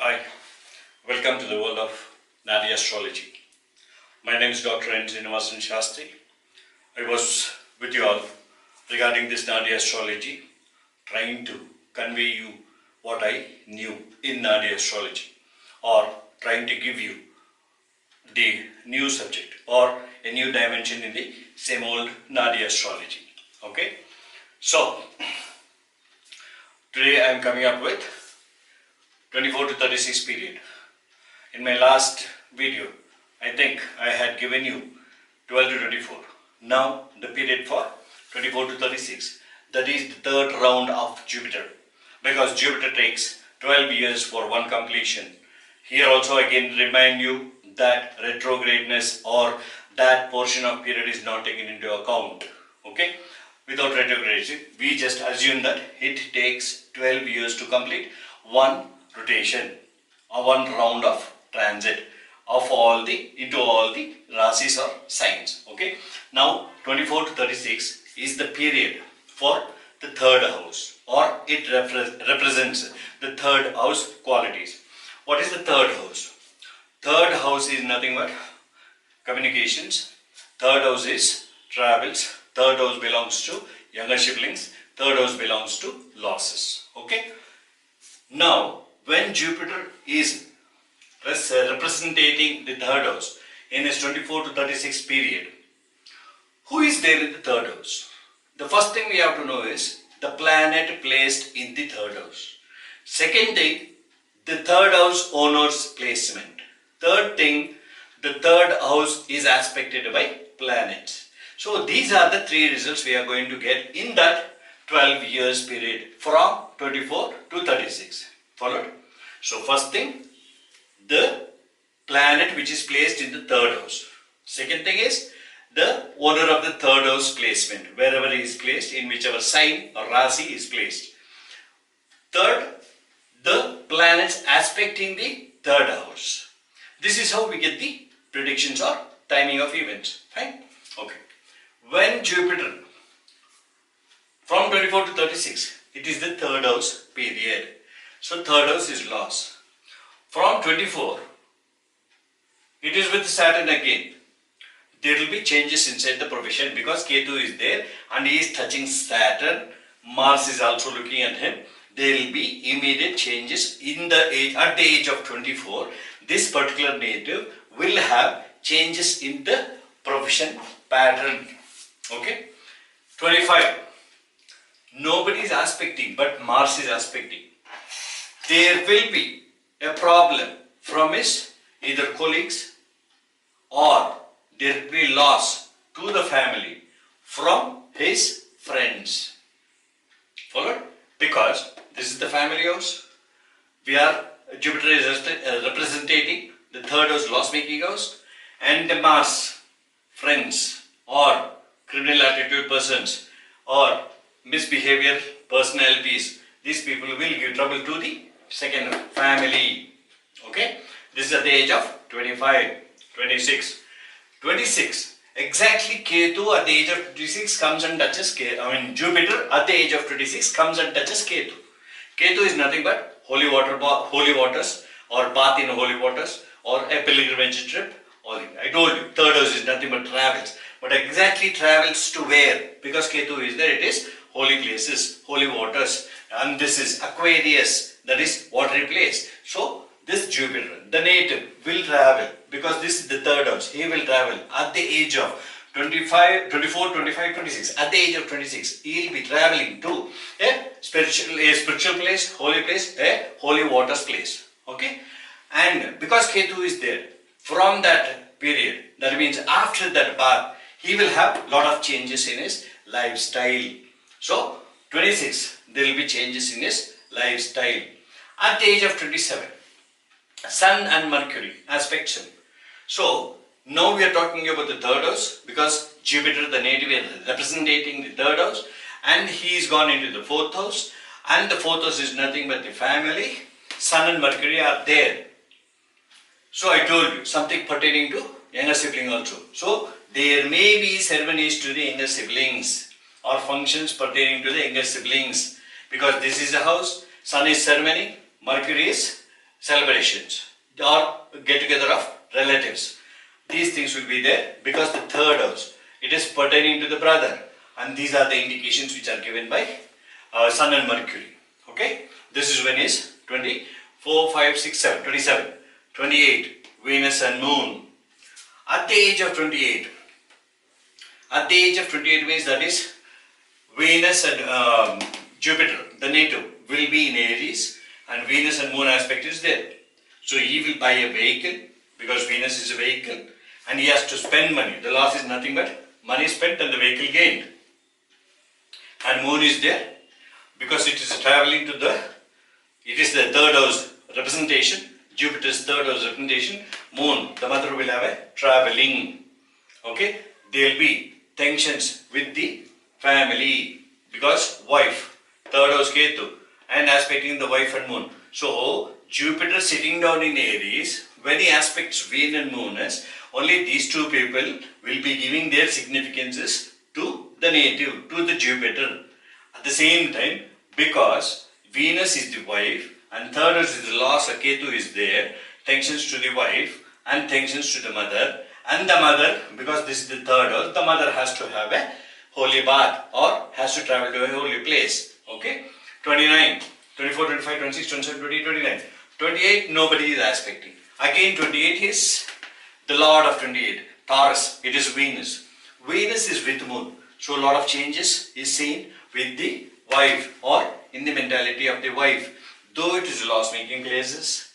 Hi, welcome to the world of Naadi Astrology. My name is Dr. N. Srinivasan Shastri. I was with you all regarding this Naadi Astrology, trying to convey you what I knew in Naadi Astrology, or trying to give you the new subject or a new dimension in the same old Naadi Astrology. Okay, so today I am coming up with 24 to 36 period. In my last video, I think I had given you 12 to 24. Now the period for 24 to 36, that is the third round of Jupiter, because Jupiter takes 12 years for one completion. Here also again remind you that retrogradness or that portion of period is not taken into account. Okay, without retrogradation, we just assume that it takes 12 years to complete one rotation or one round of transit of into all the rasis or signs. Okay, now 24 to 36 is the period for the third house, or it represents the third house qualities. What is the third house? Third house is nothing but communications. Third house is travels. Third house belongs to younger siblings. Third house belongs to losses. Okay, now when Jupiter is representing the third house in his 24 to 36 period, who is there in the third house? The first thing we have to know is the planet placed in the third house. Second thing, the third house owner's placement. Third thing, the third house is aspected by planets. So these are the three results we are going to get in that 12 years period from 24 to 36. Followed? So first thing, the planet which is placed in the third house. Second thing is the order of the third house placement, wherever he is placed, in whichever sign or rasi is placed. Third, the planets aspecting the third house. This is how we get the predictions or timing of events. Fine? Okay. When Jupiter, from 24 to 36, it is the third house period. So third house is loss. From 24, it is with Saturn again. There will be changes inside the profession because Ketu is there and he is touching Saturn. Mars is also looking at him. There will be immediate changes in the age, at the age of 24. This particular native will have changes in the profession pattern. Okay. 25. Nobody is aspecting, but Mars is aspecting. There will be a problem from his either colleagues, or there will be loss to the family from his friends. Followed? Because this is the family house. Jupiter is representing the third house, loss making house, and the Mars, friends or criminal attitude persons or misbehavior personalities. These people will give trouble to the second family. Okay, this is at the age of 25, 26, 26. Exactly, Ketu at the age of 26 comes and touches Jupiter at the age of 26 comes and touches Ketu. Ketu is nothing but holy waters, or bath in holy waters, or a pilgrimage trip. Or I told you, third house is nothing but travels. But exactly travels to where? Because Ketu is there, it is holy places, holy waters, and this is Aquarius, that is watery place. So this Jupiter, the native, will travel because this is the third house. He will travel at the age of 24, 25, 26. At the age of 26, he will be traveling to a spiritual place, a holy waters place. Okay, and because Ketu is there, from that period, that means after that bath, he will have lot of changes in his lifestyle. So 26, there will be changes in his lifestyle. At the age of 27, Sun and Mercury aspects him. So now we are talking about the third house, because Jupiter, the native, is representing the third house, and he is gone into the fourth house, and the fourth house is nothing but the family. Sun and Mercury are there. So I told you something pertaining to younger sibling also. So there may be ceremonies to the younger siblings or functions pertaining to the younger siblings, because this is a house. Sun is ceremony, Mercury is celebrations or get together of relatives. These things will be there because the third house, it is pertaining to the brother, and these are the indications which are given by Sun and Mercury. Okay, this is when is 24, 5, 6, 7, 27, 28, Venus and Moon. At the age of 28, means that is Venus and Jupiter, the native, will be in Aries, and Venus and Moon aspect is there. So he will buy a vehicle because Venus is a vehicle, and he has to spend money. The loss is nothing but money spent and the vehicle gained. And Moon is there because it is traveling to it is the third house representation, Jupiter's third house representation. Moon, the mother, will have a traveling. Okay, there will be tensions with the family because wife, third house Ketu, and aspecting the wife and Moon. So Jupiter sitting down in Aries, when he aspects Venus and Moon, only these two people will be giving their significances to the native, to the Jupiter. At the same time, because Venus is the wife and third house is the loss, Ketu is there, tensions to the wife and tensions to the mother. And the mother, because this is the third house, the mother has to have a holy bath or has to travel to a holy place. Okay, 29, 24, 25, 26, 27, 28, 29. 28, nobody is aspecting. Again, 28 is the Lord of 28, Taurus, it is Venus. Venus is with Moon. So a lot of changes is seen with the wife or in the mentality of the wife. Though it is loss-making places,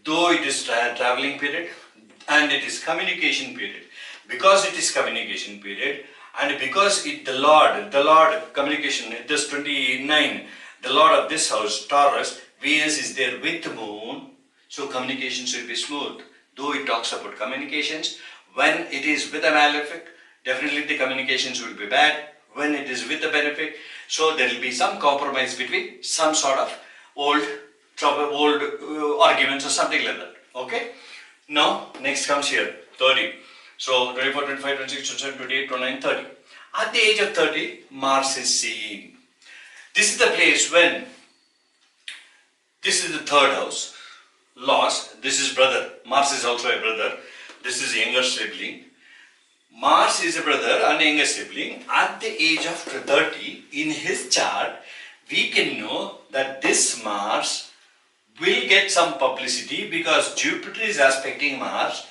though it is traveling period, and it is communication period. Because it is communication period, and because the Lord communication, this 29, the Lord of this house, Taurus, Venus is there with Moon, so communications will be smooth. Though it talks about communications, when it is with a malefic, definitely the communications will be bad. When it is with a benefic, so there will be some compromise between some sort of old arguments or something like that. Okay. Now, next comes here, 30. So, 24, 25, 26, 27, 28, 29, 30. At the age of 30, Mars is seen. This is the place when, this is the third house, loss, this is brother. Mars is also a brother. This is younger sibling. Mars is a brother and younger sibling. At the age of 30, in his chart, we can know that this Mars will get some publicity because Jupiter is aspecting Mars.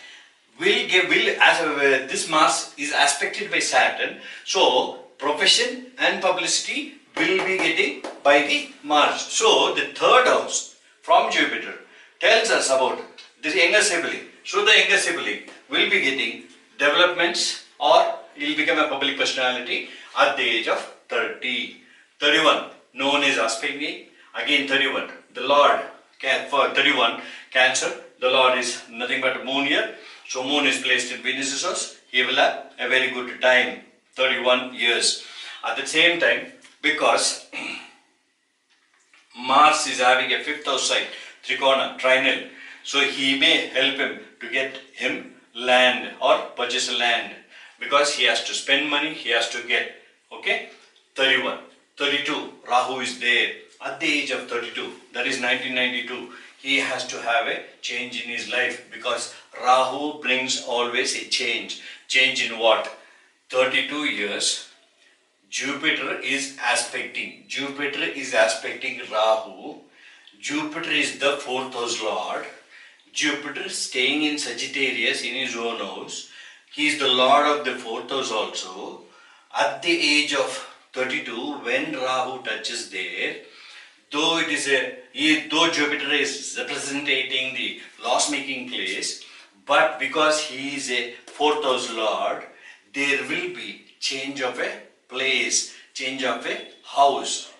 This Mars is aspected by Saturn. So profession and publicity will be getting by the Mars. So the third house from Jupiter tells us about this younger sibling. So the younger sibling will be getting developments or he will become a public personality at the age of 30. 31, no one is aspecting me. Again 31, the Lord, for 31, Cancer, the Lord is nothing but Moon here. So Moon is placed in Venus's house. He will have a very good time, 31 years. At the same time, because Mars is having a fifth house site, Trikona, Trinal, so he may help him to get him land or purchase a land because he has to spend money, he has to get. Okay, 31, 32, Rahu is there at the age of 32, that is 1992. He has to have a change in his life because Rahu brings always a change. Change in what? 32 years, Jupiter is aspecting. Jupiter is aspecting Rahu. Jupiter is the fourth house lord. Jupiter staying in Sagittarius in his own house. He is the lord of the fourth house also. At the age of 32, when Rahu touches there, though Jupiter is representing the loss-making place, but because he is a fourth house lord, there will be change of a place, change of a house.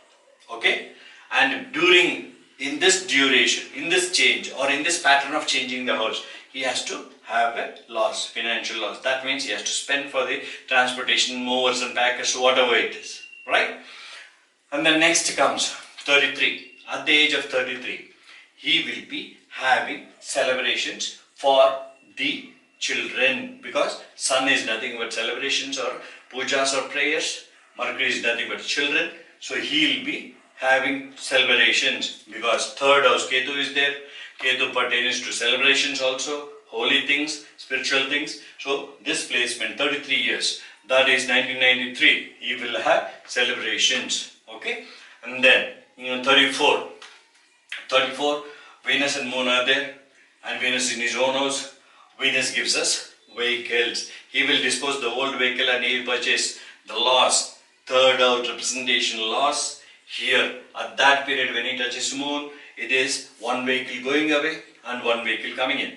Okay, and in this duration, in this change or in this pattern of changing the house, he has to have a loss, financial loss. That means he has to spend for the transportation, movers and packers, whatever it is, right? And then next comes 33. At the age of 33, he will be having celebrations for the children because Sun is nothing but celebrations or pujas or prayers. Mercury is nothing but children. So he will be having celebrations because third house Ketu is there. Ketu pertains to celebrations also, holy things, spiritual things. So this placement, 33 years, that is 1993, he will have celebrations. Okay, and then 34, Venus and Moon are there, and Venus in his own house. Venus gives us vehicles. He will dispose the old vehicle and he will purchase the loss, third house representation loss. Here, at that period when he touches Moon, it is one vehicle going away and one vehicle coming in.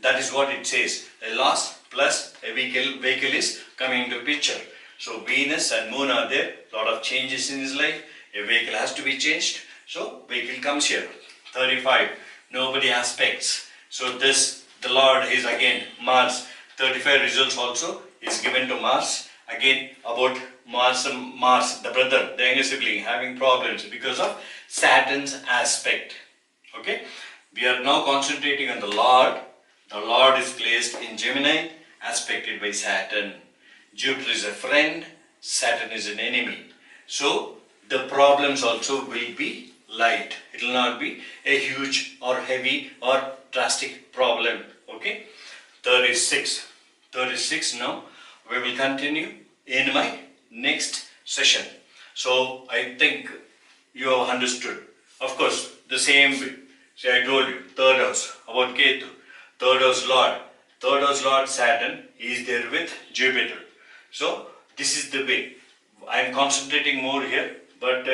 That is what it says. A loss plus a vehicle is coming into picture. So Venus and Moon are there. Lot of changes in his life. A vehicle has to be changed. So vehicle comes here. 35. Nobody aspects. So this, the Lord is again Mars. 35 results also is given to Mars. Again about Mars, the brother, the younger sibling, having problems because of Saturn's aspect. Okay, we are now concentrating on the Lord. The Lord is placed in Gemini, aspected by Saturn. Jupiter is a friend, Saturn is an enemy. So the problems also will be light. It will not be a huge or heavy or drastic problem. Okay, 36 now. We will continue in my next session. So I think you have understood. Of course, the same way. See, I told you, third house about Ketu, third house Lord Saturn is there with Jupiter. So this is the way. I am concentrating more here, but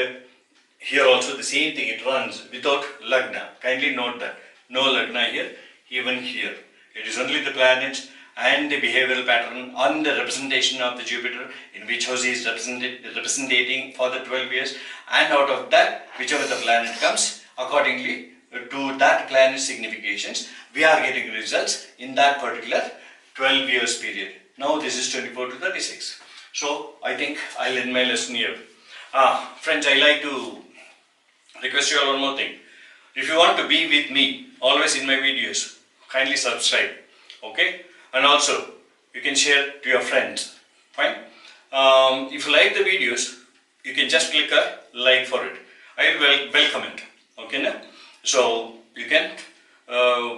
here also the same thing. It runs without Lagna. Kindly note that no Lagna here, even here. It is only the planets and the behavioral pattern on the representation of the Jupiter, in which house he is representing for the 12 years, and out of that, whichever the planet comes, accordingly to that planet's significations, we are getting results in that particular 12 years period. Now this is 24 to 36. So I think I'll end my lesson here. Friends, I like to request you all one more thing. If you want to be with me always in my videos, kindly subscribe. Okay? And also, you can share to your friends. Fine? If you like the videos, you can just click a like for it. I will welcome it. Okay? Now? So, you can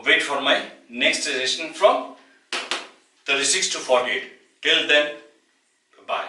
wait for my next session from 36 to 48. Till then, bye.